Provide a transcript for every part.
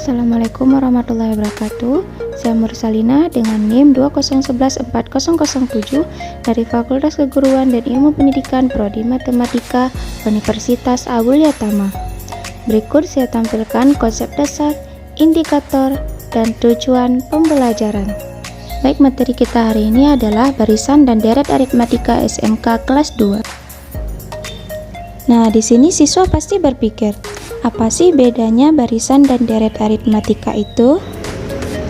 Assalamualaikum warahmatullahi wabarakatuh. Saya Mursalina dengan NIM 201140007 dari Fakultas Keguruan dan Ilmu Pendidikan Prodi Matematika Universitas Abul Yatama. Berikut saya tampilkan konsep dasar, indikator, dan tujuan pembelajaran. Baik, materi kita hari ini adalah barisan dan deret aritmatika SMK kelas 2. Nah, di sini siswa pasti berpikir, apa sih bedanya barisan dan deret aritmatika itu?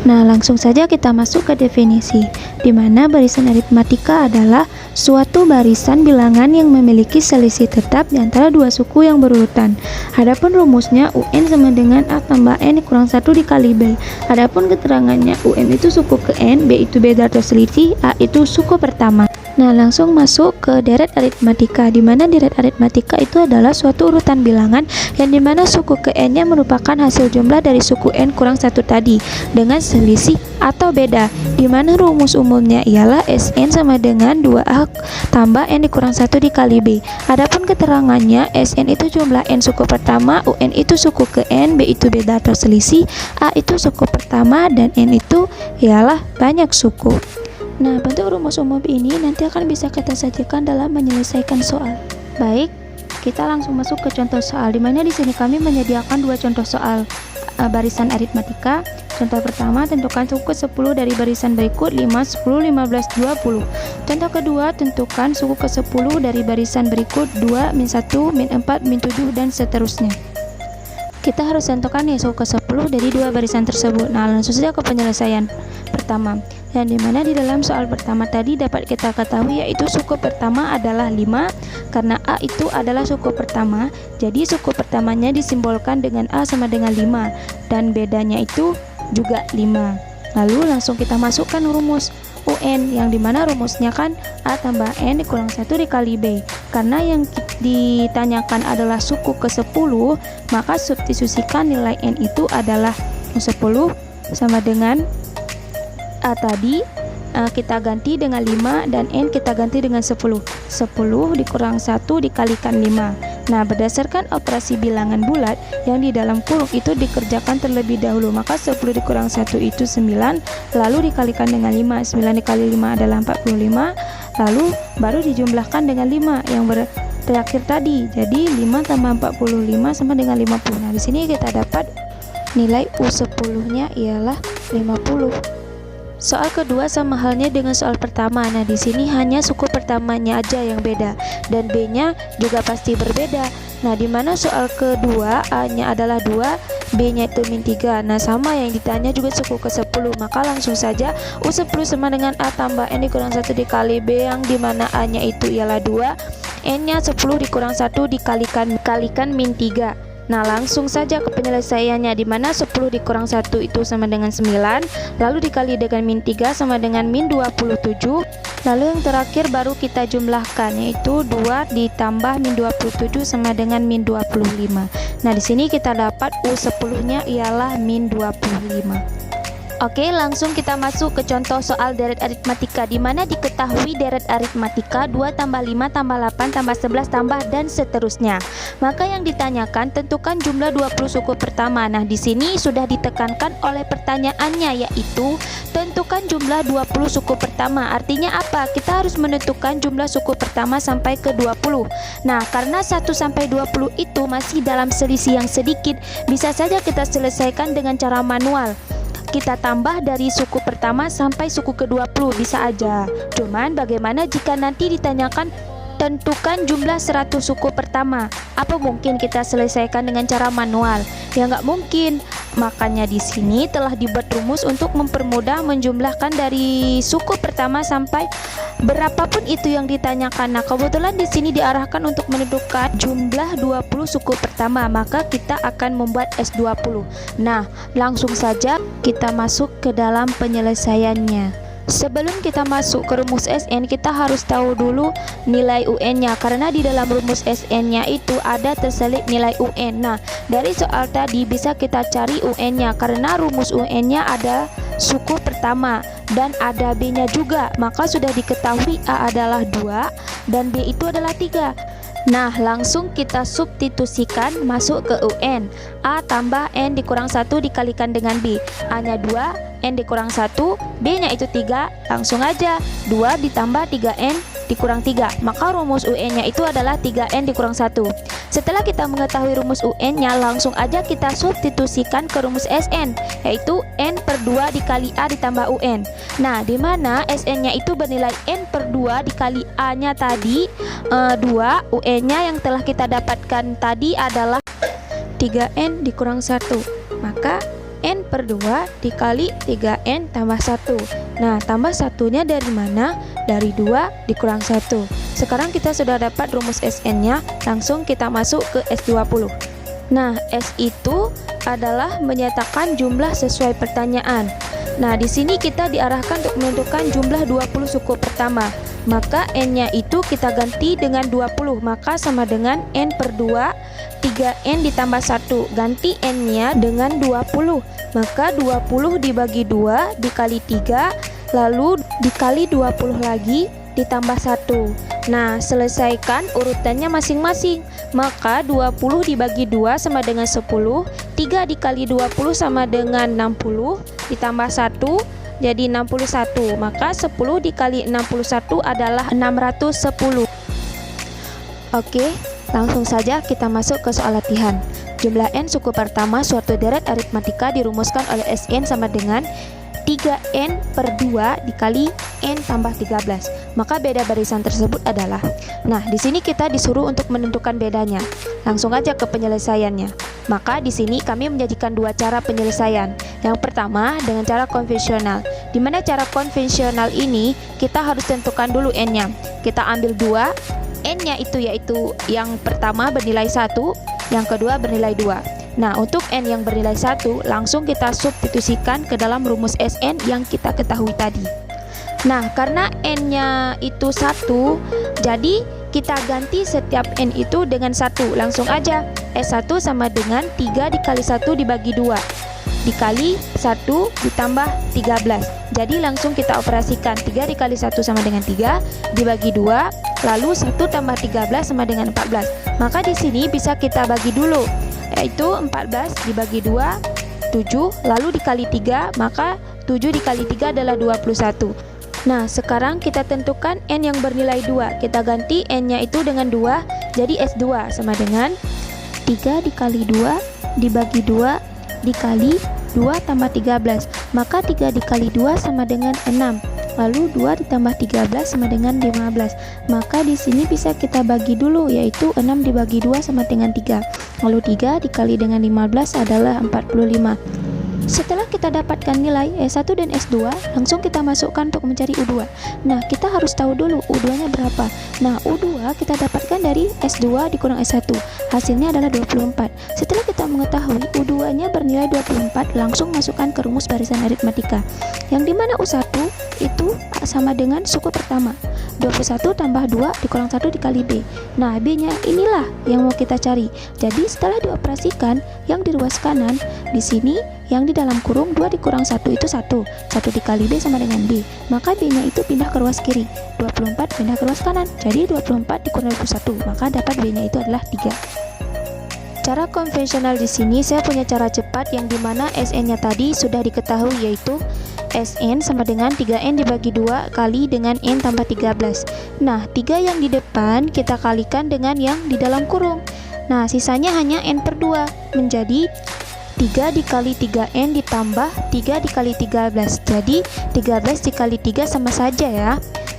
Nah, langsung saja kita masuk ke definisi, di mana barisan aritmatika adalah suatu barisan bilangan yang memiliki selisih tetap di antara dua suku yang berurutan. Adapun rumusnya UN sama dengan A tambah N kurang 1 dikali B. Adapun keterangannya UN itu suku ke N, B itu beda atau selisih, A itu suku pertama. Nah, langsung masuk ke deret aritmatika, di mana deret aritmatika itu adalah suatu urutan bilangan yang dimana suku ke N-nya merupakan hasil jumlah dari suku N kurang 1 tadi dengan selisih atau beda, di mana rumus umumnya ialah Sn sama dengan 2A tambah N dikurang 1 dikali B. Adapun keterangannya, Sn itu jumlah N suku pertama, UN itu suku ke N, B itu beda atau selisih, A itu suku pertama, dan N itu ialah banyak suku. Nah, bentuk rumus umum ini nanti akan bisa kita sajikan dalam menyelesaikan soal. Baik, kita langsung masuk ke contoh soal, di mana di sini kami menyediakan dua contoh soal barisan aritmatika. Contoh pertama, tentukan suku ke-10 dari barisan berikut 5, 10, 15, 20. Contoh kedua, tentukan suku ke-10 dari barisan berikut 2, min 1, min 4, min 7, dan seterusnya. Kita harus tentukan ya suku ke-10 dari dua barisan tersebut. Nah, langsung saja ke penyelesaian pertama, yang dimana di dalam soal pertama tadi dapat kita ketahui yaitu suku pertama adalah 5, karena A itu adalah suku pertama, jadi suku pertamanya disimbolkan dengan A sama dengan 5, dan bedanya itu juga 5. Lalu langsung kita masukkan rumus UN, yang dimana rumusnya kan A tambah N dikurang 1 dikali B. Karena yang ditanyakan adalah suku ke-10, maka substitusikan nilai N itu adalah 10 sama dengan A tadi kita ganti dengan 5, dan N kita ganti dengan 10. 10 dikurang 1 dikalikan 5. Nah, berdasarkan operasi bilangan bulat yang di dalam kurung itu dikerjakan terlebih dahulu, maka 10 dikurang 1 itu 9, lalu dikalikan dengan 5. 9 dikali 5 adalah 45, lalu baru dijumlahkan dengan 5 yang terakhir tadi. Jadi 5 tambah 45 sama dengan 50. Nah, di sini kita dapat nilai U10-nya ialah 50. Soal kedua sama halnya dengan soal pertama. Nah, di sini hanya suku pertamanya aja yang beda dan B-nya juga pasti berbeda. Nah, di mana soal kedua A-nya adalah 2, B-nya itu min 3. Nah, sama yang ditanya juga suku ke-10, maka langsung saja U10 sama dengan A tambah N dikurang 1 dikali B, yang dimana A-nya itu ialah 2, N-nya 10 dikurang 1 dikalikan min 3. Nah, langsung saja ke penyelesaiannya, di mana 10 dikurang 1 itu sama dengan 9, lalu dikali dengan min 3 sama dengan min 27. Lalu yang terakhir baru kita jumlahkan, yaitu 2 ditambah min 27 sama dengan min 25. Nah, di sini kita dapat U10-nya ialah min 25. Oke, langsung kita masuk ke contoh soal deret aritmatika, di mana diketahui deret aritmatika 2 tambah 5 tambah 8 tambah 11 tambah dan seterusnya. Maka yang ditanyakan, tentukan jumlah 20 suku pertama. Nah, di sini sudah ditekankan oleh pertanyaannya, yaitu tentukan jumlah 20 suku pertama. Artinya apa? Kita harus menentukan jumlah suku pertama sampai ke 20. Nah, karena 1 sampai 20 itu masih dalam selisih yang sedikit, bisa saja kita selesaikan dengan cara manual. Kita tambah dari suku pertama sampai suku ke-20, bisa aja. Cuman bagaimana jika nanti ditanyakan tentukan jumlah 100 suku pertama? Apa mungkin kita selesaikan dengan cara manual? Ya nggak mungkin. Makanya di sini telah dibuat rumus untuk mempermudah menjumlahkan dari suku pertama sampai berapapun itu yang ditanyakan. Nah, kebetulan di sini diarahkan untuk menentukan jumlah 20 suku pertama, maka kita akan membuat S20. Nah, langsung saja kita masuk ke dalam penyelesaiannya. Sebelum kita masuk ke rumus Sn, kita harus tahu dulu nilai UN-nya, karena di dalam rumus Sn-nya itu ada terselip nilai UN. Nah, dari soal tadi bisa kita cari UN-nya, karena rumus UN-nya ada suku pertama dan ada B-nya juga, maka sudah diketahui A adalah 2 dan B itu adalah 3. Nah, langsung kita substitusikan masuk ke UN. A tambah N dikurang 1 dikalikan dengan B. A-nya 2, N dikurang 1, B-nya itu 3. Langsung aja 2 ditambah 3N dikurang 3. Maka rumus UN-nya itu adalah 3N dikurang 1. Setelah kita mengetahui rumus UN-nya, langsung aja kita substitusikan ke rumus SN, yaitu N per 2 dikali A ditambah UN. Nah, di mana SN-nya itu bernilai N per 2 dikali A-nya tadi 2, UN-nya yang telah kita dapatkan tadi adalah 3N dikurang 1. Maka N per 2 dikali 3N tambah 1. Nah, tambah satunya dari mana? Dari 2 dikurang 1. Sekarang kita sudah dapat rumus SN-nya, langsung kita masuk ke S20. Nah, S itu adalah menyatakan jumlah sesuai pertanyaan. Nah, di sini kita diarahkan untuk menentukan jumlah 20 suku pertama. Maka N-nya itu kita ganti dengan 20, maka sama dengan N per 2, 3N ditambah 1. Ganti N-nya dengan 20, maka 20 dibagi 2 dikali 3, lalu dikali 20 lagi ditambah 1. Nah, selesaikan urutannya masing-masing. Maka 20 dibagi 2 sama dengan 10, 3 dikali 20 sama dengan 60, ditambah 1 jadi 61. Maka 10 dikali 61 adalah 610. Oke, langsung saja kita masuk ke soal latihan. Jumlah N suku pertama suatu deret aritmatika dirumuskan oleh SN sama dengan 3N per 2 dikali N tambah 13. Maka beda barisan tersebut adalah. Nah, di sini kita disuruh untuk menentukan bedanya. Langsung aja ke penyelesaiannya. Maka di sini kami menyajikan dua cara penyelesaian. Yang pertama dengan cara konvensional. Di mana cara konvensional ini kita harus tentukan dulu N-nya. Kita ambil 2, N-nya itu yaitu yang pertama bernilai 1, yang kedua bernilai 2. Nah, untuk N yang bernilai 1, langsung kita substitusikan ke dalam rumus SN yang kita ketahui tadi. Nah, karena N-nya itu 1, jadi kita ganti setiap N itu dengan 1. Langsung aja, S1 sama dengan 3 dikali 1 dibagi 2. Dikali 1 ditambah 13. Jadi langsung kita operasikan 3 dikali 1 sama dengan 3, dibagi 2, lalu 1 tambah 13 sama dengan 14. Maka di sini bisa kita bagi dulu, yaitu 14 dibagi 2, 7, lalu dikali 3, maka 7 dikali 3 adalah 21. Nah, sekarang kita tentukan N yang bernilai 2. Kita ganti N-nya itu dengan 2, jadi S2 sama dengan 3 dikali 2 dibagi 2 dikali 2 tambah 13. Maka 3 dikali 2 sama dengan 6. Lalu 2 ditambah 13 sama dengan 15. Maka di sini bisa kita bagi dulu, yaitu 6 dibagi 2 sama dengan 3. Lalu 3 dikali dengan 15 adalah 45. Setelah kita dapatkan nilai S1 dan S2, langsung kita masukkan untuk mencari U2. Nah, kita harus tahu dulu U2-nya berapa. Nah, U2 kita dapatkan dari S2 dikurang S1. Hasilnya adalah 24. Setelah kita mengetahui U2-nya bernilai 24, langsung masukkan ke rumus barisan aritmatika. Yang dimana U1 itu sama dengan suku pertama. 21 tambah 2 dikurang 1 dikali B. Nah, B-nya inilah yang mau kita cari. Jadi, setelah dioperasikan, yang di ruas kanan, di sini yang di dalam kurung 2 dikurang 1 itu 1. 1 dikali B sama dengan B. Maka B-nya itu pindah ke ruas kiri. 24 pindah ke ruas kanan. Jadi 24 dikurang 21. Maka dapat B-nya itu adalah 3. Cara konvensional di sini saya punya cara cepat yang dimana SN-nya tadi sudah diketahui, yaitu SN sama dengan 3N dibagi 2 kali dengan N tambah 13. Nah, 3 yang di depan kita kalikan dengan yang di dalam kurung. Nah, sisanya hanya N per 2 menjadi 3 dikali 3N ditambah 3 dikali 13. Jadi 13 dikali 3 sama saja ya.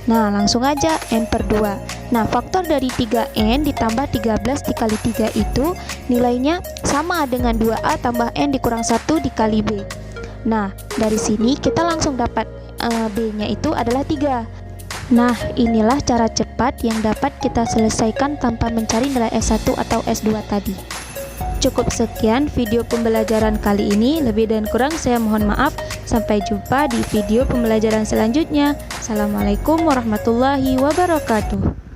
Nah, langsung aja N per 2. Nah, faktor dari 3N ditambah 13 dikali 3 itu nilainya sama dengan 2A tambah N dikurang 1 dikali B. Nah, dari sini kita langsung dapat B-nya itu adalah 3. Nah, inilah cara cepat yang dapat kita selesaikan tanpa mencari nilai S1 atau S2 tadi. Cukup sekian video pembelajaran kali ini. Lebih dan kurang saya mohon maaf. Sampai jumpa di video pembelajaran selanjutnya. Assalamualaikum warahmatullahi wabarakatuh.